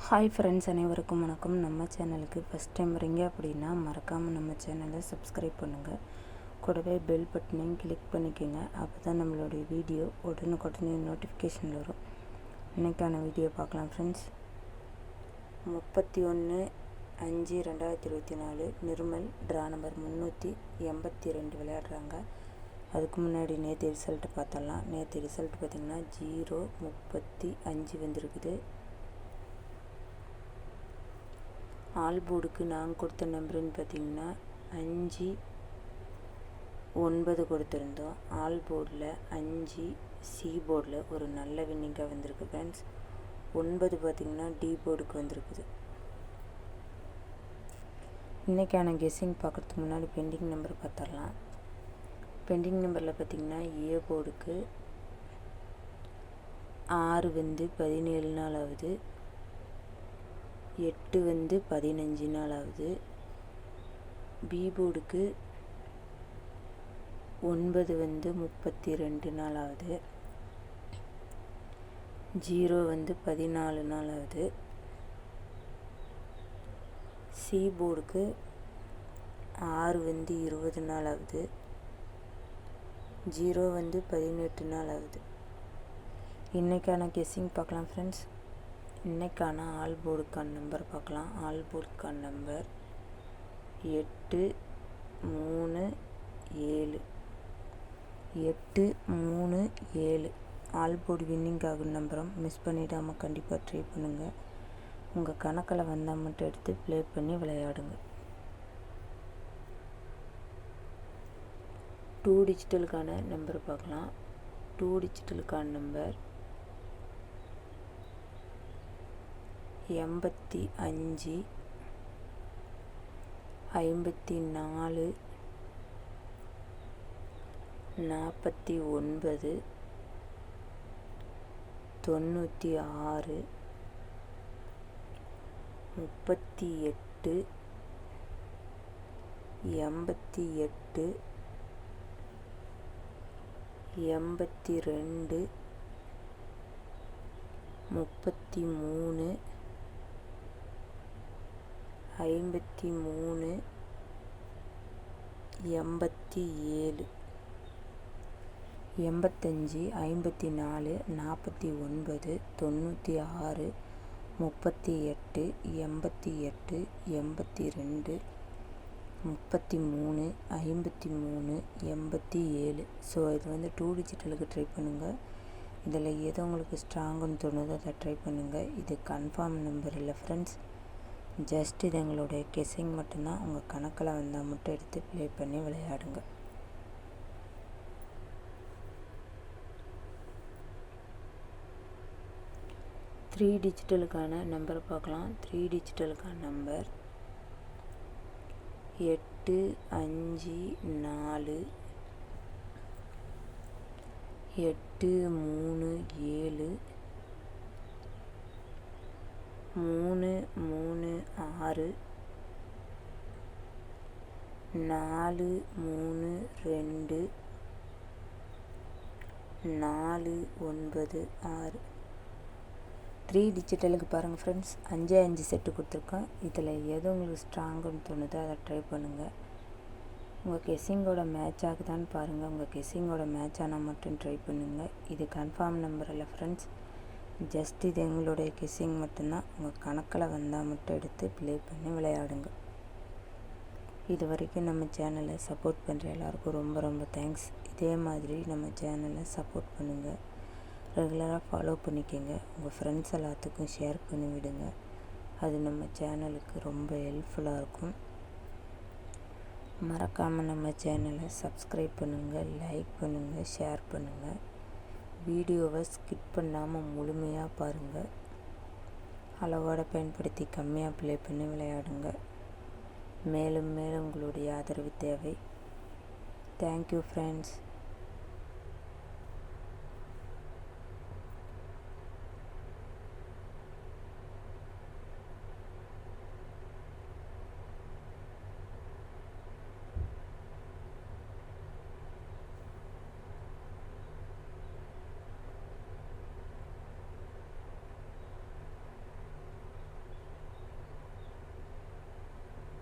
Hi friends, அனைவருக்கும் வணக்கம். நம்ம சேனலுக்கு ஃபஸ்ட் டைம் வரீங்க அப்படின்னா மறக்காமல் நம்ம சேனலை சப்ஸ்கிரைப் பண்ணுங்கள். கூடவே பெல் பட்டனையும் கிளிக் பண்ணிக்கோங்க. அப்போ தான் நம்மளுடைய வீடியோ உடனுக்குடனே நோட்டிஃபிகேஷன் வரும். இன்றைக்கான வீடியோ பார்க்கலாம் ஃப்ரெண்ட்ஸ். 31/5/2024 நிர்மல் ட்ரா நம்பர் 382 விளையாடுறாங்க. அதுக்கு முன்னாடி நேற்று ரிசல்ட்டு பார்த்தலாம். நேற்று ரிசல்ட் பார்த்திங்கன்னா 0-35 வந்திருக்குது. ஆல் போர்டுக்கு நாங்கள் கொடுத்த நம்பருன்னு பார்த்திங்கன்னா 5-9 கொடுத்துருந்தோம். ஆல் போர்டில் 5 சி போர்டில் ஒரு நல்ல வின்னிங்காக வந்திருக்கு ஃப்ரெண்ட்ஸ். 9 பார்த்திங்கன்னா டி போர்டுக்கு வந்திருக்குது. இன்றைக்கான கெஸ்ஸிங் பார்க்குறதுக்கு முன்னாடி பெண்டிங் நம்பர் பார்த்துடலாம். பெண்டிங் நம்பரில் பார்த்திங்கன்னா ஏ போர்டுக்கு 6 17 நாள் ஆகுது. 8 15 நாள் ஆகுது. பி போர்டுக்கு 9 32 நாள் ஆகுது. 0 14 நாள் ஆகுது. சி போர்டுக்கு 6 20 நாள் ஆகுது. 0 18 நாள் ஆகுது. இன்றைக்கான கெஸ்ஸிங் பார்க்கலாம் ஃப்ரெண்ட்ஸ். இன்றைக்கான ஆல் போர்டுக்கான நம்பர் பார்க்கலாம். ஆல் போர்டுக்கான நம்பர் 8 3 7. 8 3 7 ஆல் போர்டு வின்னிங் ஆகும் நம்பரும் மிஸ் பண்ணிடாமல் கண்டிப்பாக ட்ரை பண்ணுங்கள். உங்கள் கணக்கில் வந்தால் மட்டும் எடுத்து ப்ளே பண்ணி விளையாடுங்க. 2 டிஜிட்டலுக்கான நம்பர் பார்க்கலாம். 2 டிஜிட்டலுக்கான நம்பர் 85 54 49 96 38 88 82 33 53 87 85 54 49 96 38 88 82 33 53 87. ஸோ இது 2 டிஜிட்டலுக்கு ட்ரை பண்ணுங்கள். இதில் எது உங்களுக்கு ஸ்ட்ராங்குன்னு தோணுதோ அதை ட்ரை பண்ணுங்கள். இது கன்ஃபார்ம் நம்பர் இல்லை ஃப்ரெண்ட்ஸ். ஜஸ்ட் இது எங்களுடைய கெஸ்ஸிங் மட்டும்தான். உங்கள் கணக்கில் வந்தால் மட்டும் எடுத்து ப்ளே பண்ணி விளையாடுங்க. த்ரீ டிஜிட்டலுக்கான நம்பர் பார்க்கலாம். 3 டிஜிட்டலுக்கான நம்பர் 8 5 4 8 3 7 3 3 6 4 3 2 4 9 6. 3 டிஜிட்டலுக்கு பாருங்கள் ஃப்ரெண்ட்ஸ். 5 செட்டு கொடுத்துருக்கோம். இதில் எது உங்களுக்கு ஸ்ட்ராங்குன்னு தோணுதோ அதை ட்ரை பண்ணுங்கள். உங்கள் கெஸ்ஸிங்கோட மேட்ச் ஆகுதான்னு பாருங்கள். உங்கள் கெஸ்ஸிங்கோட மேட்ச் ஆனால் மட்டும் ட்ரை பண்ணுங்கள். இது கன்ஃபார்ம் நம்பர் இல்லை ஃப்ரெண்ட்ஸ். ஜஸ்ட் இது எங்களுடைய கெஸ்ஸிங் மட்டும்தான். உங்கள் கணக்கில் வந்தால் மட்டும் எடுத்து ப்ளே பண்ணி விளையாடுங்க. இது வரைக்கும் நம்ம சேனலை சப்போர்ட் பண்ணுற எல்லாருக்கும் ரொம்ப ரொம்ப தேங்க்ஸ். இதே மாதிரி நம்ம சேனலை சப்போர்ட் பண்ணுங்கள். ரெகுலராக ஃபாலோ பண்ணிக்கோங்க. உங்கள் ஃப்ரெண்ட்ஸ் எல்லாத்துக்கும் ஷேர் பண்ணி விடுங்க. அது நம்ம சேனலுக்கு ரொம்ப ஹெல்ப்ஃபுல்லாக இருக்கும். மறக்காமல் நம்ம சேனலை சப்ஸ்கிரைப் பண்ணுங்கள், லைக் பண்ணுங்கள், ஷேர் பண்ணுங்கள். வீடியோவை ஸ்கிப் பண்ணாமல் முழுமையாக பாருங்கள். அளவோடு பயன்படுத்தி கம்மியாக ப்ளே பண்ணி விளையாடுங்க. மேலும் மேலும் உங்களுடைய ஆதரவு தேவை. Thank you friends.